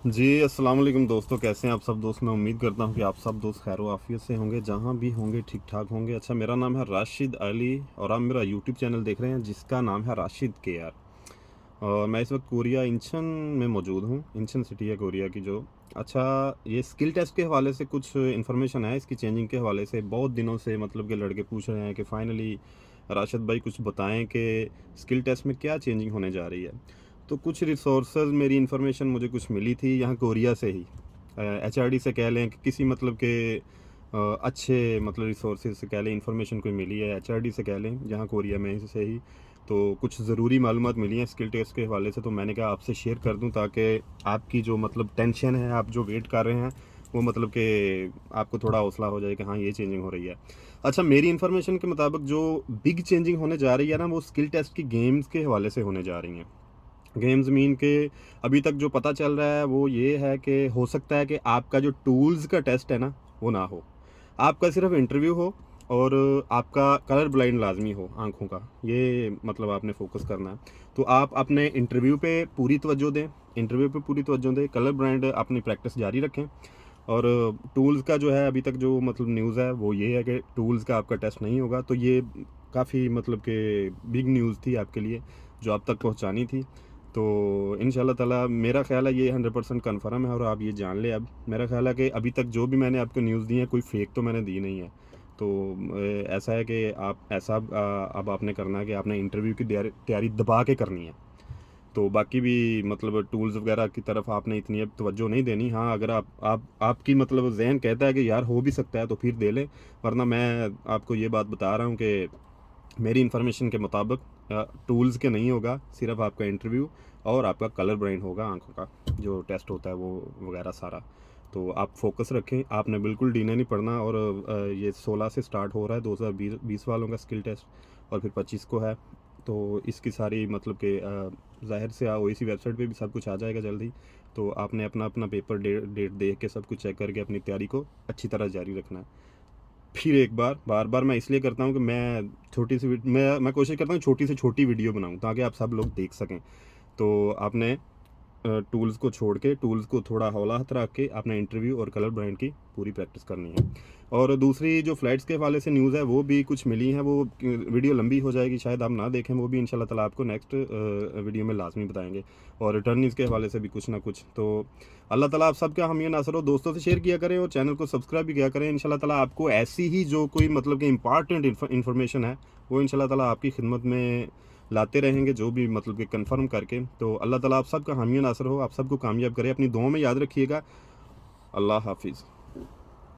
जी, अस्सलाम वालेकुम दोस्तों, कैसे हैं आप सब दोस्त? मैं उम्मीद करता हूँ कि आप सब दोस्त खैर व आफ़ियत से होंगे, जहाँ भी होंगे ठीक-ठाक होंगे। अच्छा, मेरा नाम है राशिद अली और आप मेरा यूट्यूब चैनल देख रहे हैं जिसका नाम है राशिद केआर। और मैं इस वक्त कोरिया इंचन में मौजूद हूँ। इंचन सिटी है कोरिया की जो। अच्छा, ये स्किल टेस्ट के हवाले से कुछ इन्फॉर्मेशन है इसकी चेंजिंग के हवाले से। बहुत दिनों से मतलब के लड़के पूछ रहे हैं कि फ़ाइनली राशिद भाई कुछ बताएं कि स्किल टेस्ट में क्या चेंजिंग होने जा रही है। तो कुछ रिसोर्सेज मेरी इन्फॉर्मेशन मुझे कुछ मिली थी यहाँ कोरिया से ही, एचआरडी से कह लें कि किसी मतलब के अच्छे मतलब रिसोर्सेज से कह लें, इन्फॉर्मेशन कोई मिली है एचआरडी से कह लें जहाँ कोरिया में से ही। तो कुछ ज़रूरी मालूमात मिली हैं स्किल टेस्ट के हवाले से, तो मैंने कहा आपसे शेयर कर दूं ताकि आपकी जो मतलब टेंशन है, आप जो वेट कर रहे हैं, वो मतलब कि आपको थोड़ा हौसला हो जाए कि हाँ ये चेंजिंग हो रही है। अच्छा, मेरी इन्फॉर्मेशन के मुताबिक जो बिग चेंजिंग होने जा रही है ना, वो स्किल टेस्ट की गेम्स के हवाले से होने जा रही हैं। गेम्स मीन के अभी तक जो पता चल रहा है वो ये है कि हो सकता है कि आपका जो टूल्स का टेस्ट है ना, वो ना हो। आपका सिर्फ इंटरव्यू हो और आपका कलर ब्लाइंड लाजमी हो आंखों का, ये मतलब आपने फोकस करना है। तो आप अपने इंटरव्यू पे पूरी तवज्जो दें, कलर ब्लाइंड अपनी प्रैक्टिस जारी रखें। और टूल्स का जो है, अभी तक जो मतलब न्यूज़ है वो ये है कि टूल्स का आपका टेस्ट नहीं होगा। तो ये काफ़ी मतलब कि बिग न्यूज़ थी आपके लिए, जो आप तक पहुंचानी थी। तो इंशाल्लाह ताला मेरा ख़्याल है ये 100% कन्फर्म है और आप ये जान लें। अब मेरा ख़्याल है कि अभी तक जो भी मैंने आपको न्यूज़ दी है, कोई फेक तो मैंने दी नहीं है। तो ऐसा है कि आप ऐसा अब आपने करना है कि आपने इंटरव्यू की तैयारी तैयारी दबा के करनी है। तो बाकी भी मतलब टूल्स वगैरह की तरफ आपने इतनी अब तवज्जो नहीं देनी। हाँ, अगर आप आपकी मतलब जहन कहता है कि यार हो भी सकता है तो फिर दे लें, वरना मैं आपको ये बात बता रहा हूँ कि मेरी इन्फॉर्मेशन के मुताबिक टूल्स के नहीं होगा, सिर्फ आपका इंटरव्यू और आपका कलर ब्लाइंड होगा आंखों का जो टेस्ट होता है वो वगैरह सारा। तो आप फोकस रखें, आपने बिल्कुल डीने नहीं पड़ना। और ये 16 से स्टार्ट हो रहा है, 2020 वालों का स्किल टेस्ट और फिर 25 को है। तो इसकी सारी मतलब कि ज़ाहिर से ओएसी वेबसाइट पे भी सब कुछ आ जाएगा जल्दी। तो आपने अपना अपना पेपर डेट देख के सब कुछ चेक करके अपनी तैयारी को अच्छी तरह जारी रखना है। फिर एक बार बार मैं इसलिए करता हूँ कि मैं छोटी सी मैं कोशिश करता हूँ छोटी से छोटी वीडियो बनाऊँ ताकि आप सब लोग देख सकें। तो आपने टूल्स को छोड़ के, टूल्स को थोड़ा हौला हाथ रख के अपना इंटरव्यू और कलर ब्रांड की पूरी प्रैक्टिस करनी है। और दूसरी जो फ़्लाइट्स के हवाले से न्यूज़ है वो भी कुछ मिली है, वो वीडियो लंबी हो जाएगी, शायद आप ना देखें। वो भी इंशाल्लाह ताला आपको नेक्स्ट वीडियो में लाजमी बताएंगे। और रिटर्न न्यूज़ के हवाले से भी कुछ ना कुछ। तो अल्लाह ताला आप सबका हामी नासर हो। दोस्तों से शेयर किया करें और चैनल को सब्सक्राइब भी किया करें। इंशाल्लाह ताला आपको ऐसी ही जो कोई मतलब कि इंपॉर्टेंट इन्फॉर्मेशन है वो इंशाल्लाह ताला आपकी खिदमत में लाते रहेंगे, जो भी मतलब कि कंफर्म करके। तो अल्लाह ताला आप सबका हामी नासर हो, आप सबको कामयाब करे। अपनी दुआओं में याद रखिएगा। अल्लाह हाफिज़।